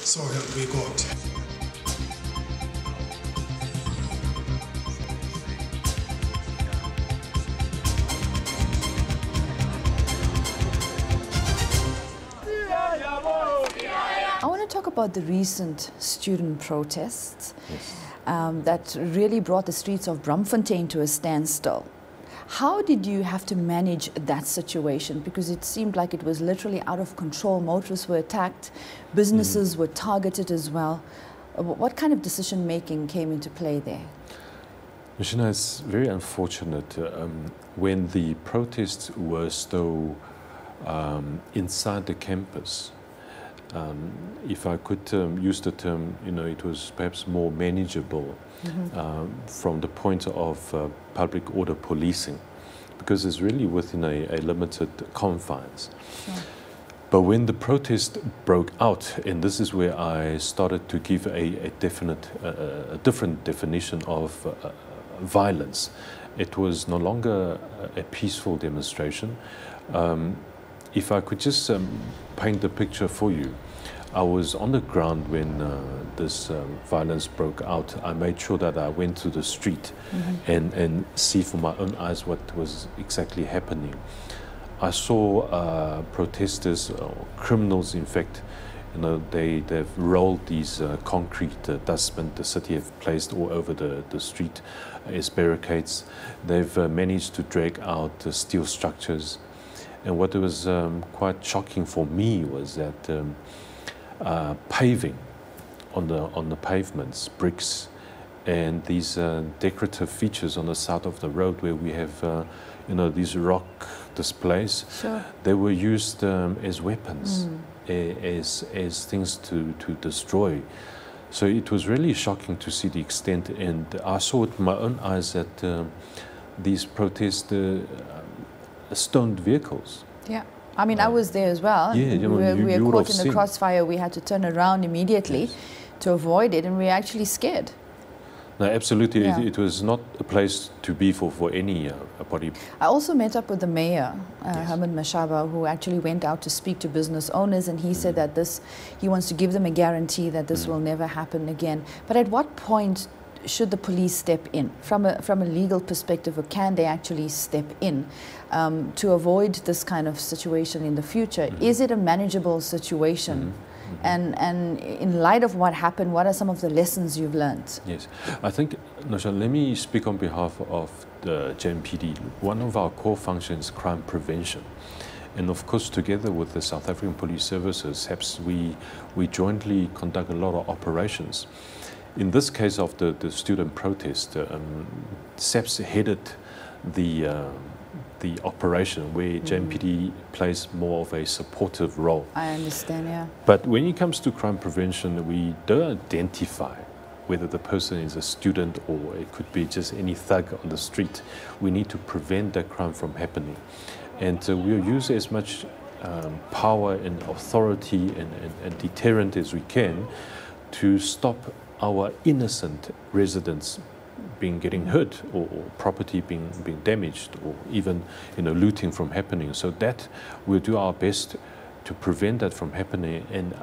So help me God. I want to talk about the recent student protests that really brought the streets of Braamfontein to a standstill. How did you have to manage that situation? Because it seemed like it was literally out of control. Motorists were attacked, businesses were targeted as well. What kind of decision making came into play there? Mishina, it's very unfortunate when the protests were still inside the campus. If I could use the term, it was perhaps more manageable from the point of public order policing, because it's really within a limited confines. Sure. But when the protest broke out, and this is where I started to give a different definition of violence, it was no longer a peaceful demonstration. If I could just paint the picture for you, I was on the ground when this violence broke out. I made sure that I went to the street and see for my own eyes what was exactly happening. I saw protesters, criminals in fact, they've rolled these concrete dustbin the city have placed all over the street as barricades. They've managed to drag out steel structures. And what was quite shocking for me was that paving on the pavements, bricks, and these decorative features on the side of the road where we have, these rock displays. Sure. They were used as weapons, as things to destroy. So it was really shocking to see the extent, and I saw with my own eyes that these protests stoned vehicles. Yeah, I mean, I was there as well. Yeah, we were caught in the crossfire. We had to turn around immediately to avoid it, and we were actually scared. No, absolutely. Yeah. It was not a place to be for any body. I also met up with the mayor, Herman Mashaba, who actually went out to speak to business owners, and he said that he wants to give them a guarantee that this will never happen again. But at what point should the police step in from a legal perspective, or can they actually step in to avoid this kind of situation in the future? Is it a manageable situation? And in light of what happened, what are some of the lessons you've learned? Yes, I think, Nasha, let me speak on behalf of the JMPD. One of our core functions is crime prevention. And of course, together with the South African Police Services, SAPS, we jointly conduct a lot of operations. In this case of the student protest, SAPS headed the operation where JMPD plays more of a supportive role. I understand, yeah. But when it comes to crime prevention, we don't identify whether the person is a student or it could be just any thug on the street. We need to prevent that crime from happening. And we'll use as much power and authority and deterrent as we can to stop our innocent residents getting hurt, or property being damaged, or even looting from happening. So that we'll do our best to prevent that from happening. And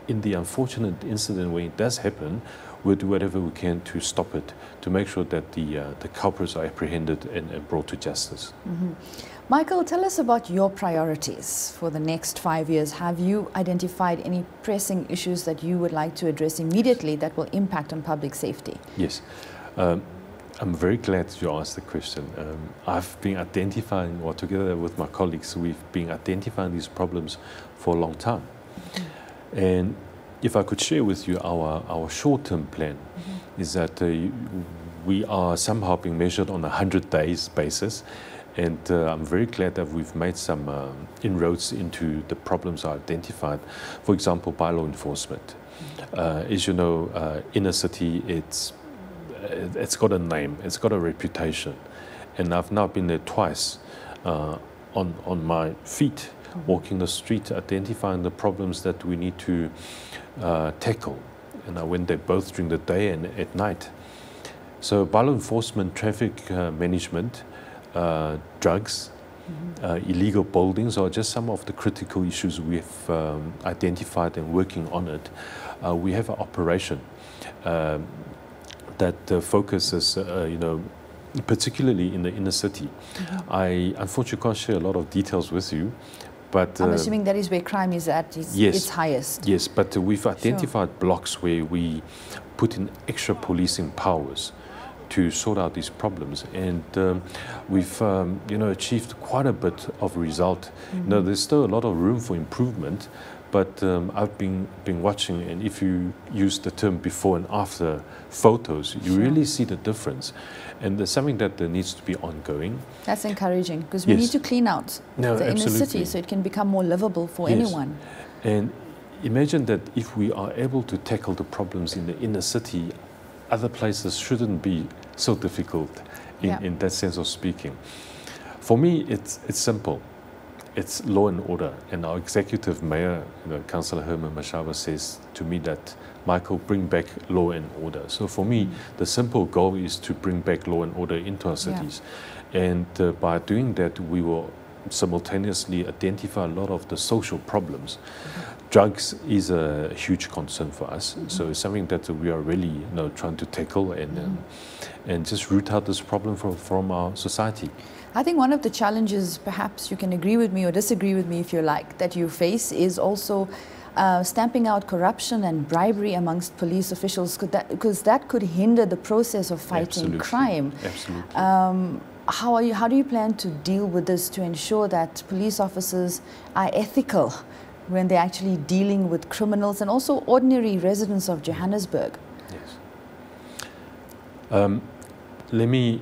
in the unfortunate incident when it does happen, we'll do whatever we can to stop it, to make sure that the culprits are apprehended and brought to justice. Michael, tell us about your priorities for the next 5 years. Have you identified any pressing issues that you would like to address immediately that will impact on public safety? Yes. I'm very glad you asked the question. I've been identifying, or together with my colleagues, we've been identifying these problems for a long time. And if I could share with you our short-term plan, is that we are somehow being measured on a 100 days basis. And I'm very glad that we've made some inroads into the problems I identified. For example, bylaw enforcement. As you know, inner city, it's got a name, it's got a reputation. And I've now been there twice on my feet, walking the street, identifying the problems that we need to tackle. And I went there both during the day and at night. So bylaw enforcement, traffic management, drugs, illegal buildings are just some of the critical issues we've identified and working on it. We have an operation that focuses, particularly in the inner city. I unfortunately can't share a lot of details with you, but I'm assuming that is where crime is at its highest. Yes, but we've identified blocks where we put in extra policing powers to sort out these problems, and we've achieved quite a bit of result. There's still a lot of room for improvement, but I've been watching, and if you use the term before and after photos, you really see the difference, and there's something that needs to be ongoing. That's encouraging, because we need to clean out the inner city so it can become more livable for anyone. And imagine that if we are able to tackle the problems in the inner city, other places shouldn't be so difficult in that sense of speaking. For me, it's simple. It's law and order. And our executive mayor, Councillor Herman Mashaba, says to me that, Michael, bring back law and order. So for me, the simple goal is to bring back law and order into our cities. And by doing that, we will simultaneously identify a lot of the social problems. Drugs is a huge concern for us, so it's something that we are really trying to tackle and just root out this problem from our society. I think one of the challenges, perhaps you can agree with me or disagree with me if you like, that you face is also stamping out corruption and bribery amongst police officials, because that could hinder the process of fighting crime. Absolutely. How do you plan to deal with this to ensure that police officers are ethical when they're actually dealing with criminals and also ordinary residents of Johannesburg? Yes. Let me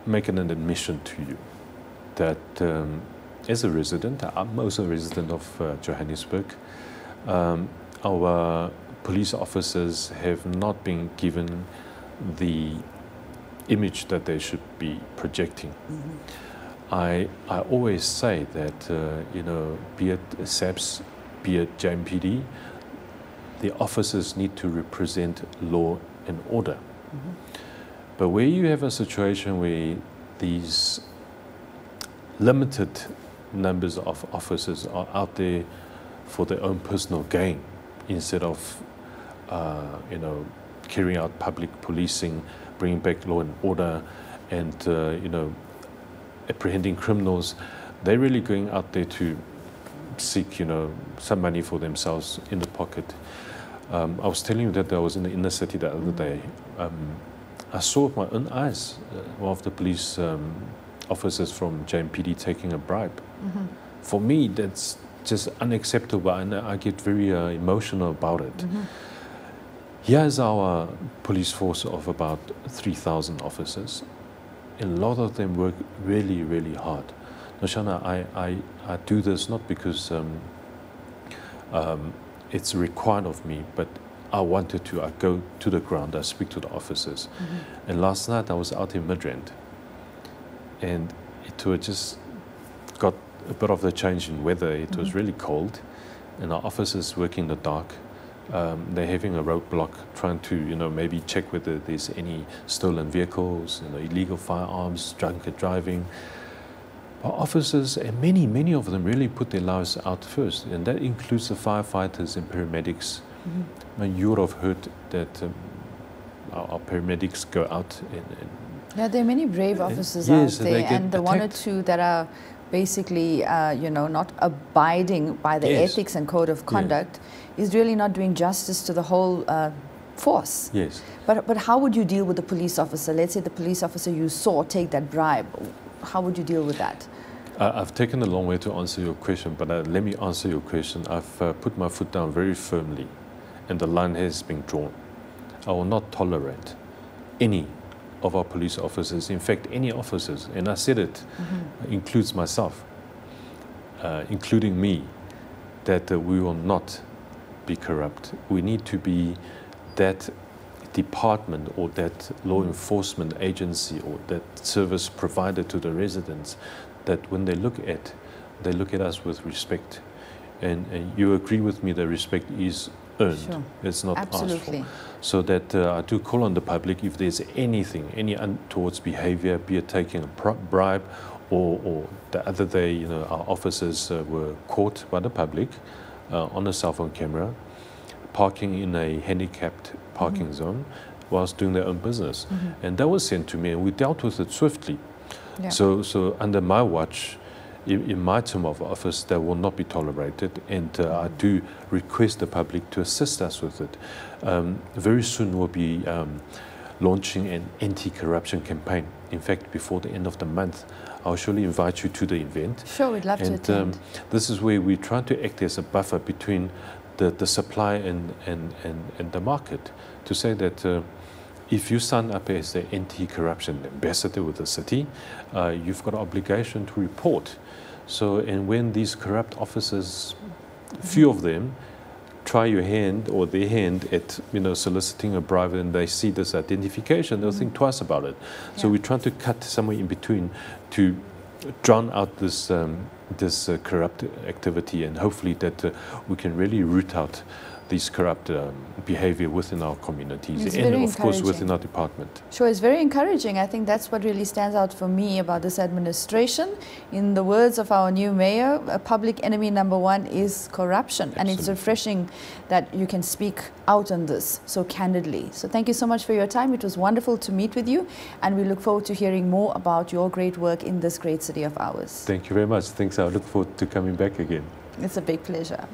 make an admission to you that as a resident, I'm also a resident of Johannesburg, our police officers have not been given the image that they should be projecting. I always say that, be it SAPS, be it JMPD, the officers need to represent law and order. But where you have a situation where these limited numbers of officers are out there for their own personal gain, instead of, carrying out public policing, bringing back law and order, and, apprehending criminals, they're really going out there to seek, some money for themselves in the pocket. I was telling you that I was in the inner city the other day. I saw with my own eyes one of the police officers from JMPD taking a bribe. For me, that's just unacceptable, and I get very emotional about it. Here's our police force of about 3,000 officers. A lot of them work really, really hard. Noshana, I do this not because it's required of me, but I wanted to. I go to the ground, I speak to the officers. And last night I was out in Midrand, and it just got a bit of the change in weather. It was really cold, and our officers work in the dark. They're having a roadblock, trying to, maybe check whether there's any stolen vehicles, illegal firearms, drunken driving. Our officers, and many of them really put their lives out first, and that includes the firefighters and paramedics. You would have heard that our paramedics go out and yeah, there are many brave officers out there, and the one or two that are basically, not abiding by the ethics and code of conduct is really not doing justice to the whole force. Yes. But how would you deal with the police officer? Let's say the police officer you saw take that bribe. How would you deal with that? I've taken a long way to answer your question, but let me answer your question. I've put my foot down very firmly, and the line has been drawn. I will not tolerate any of our police officers, in fact, any officers, and I said it, includes myself, including me, that we will not be corrupt. We need to be that department or that law enforcement agency or that service provider to the residents that when they look at us with respect. And you agree with me that respect is earned. Sure. It's not Absolutely. asked for. So that I do call on the public, if there's anything, any untoward behavior, be it taking a bribe or the other day, you know, our officers were caught by the public on a cell phone camera, parking in a handicapped parking zone whilst doing their own business. And that was sent to me, and we dealt with it swiftly. Yeah. So under my watch, in my term of office, that will not be tolerated, and I do request the public to assist us with it. Very soon we'll be launching an anti-corruption campaign. In fact, before the end of the month, I'll surely invite you to the event. Sure, we'd love to attend. This is where we try to act as a buffer between the supply and the market, to say that if you sign up as the anti-corruption ambassador with the city, you've got an obligation to report. So, and when these corrupt officers, few of them, try your hand or their hand at, you know, soliciting a bribe, and they see this identification, they'll think twice about it. Yeah. So we're trying to cut somewhere in between to drown out this corrupt activity, and hopefully that we can really root out these corrupt behavior within our communities and of course within our department. Sure, it's very encouraging. I think that's what really stands out for me about this administration. In the words of our new mayor, public enemy number one is corruption. Absolutely. And it's refreshing that you can speak out on this so candidly. So thank you so much for your time. It was wonderful to meet with you, and we look forward to hearing more about your great work in this great city of ours. Thank you very much. Thanks. I look forward to coming back again. It's a big pleasure.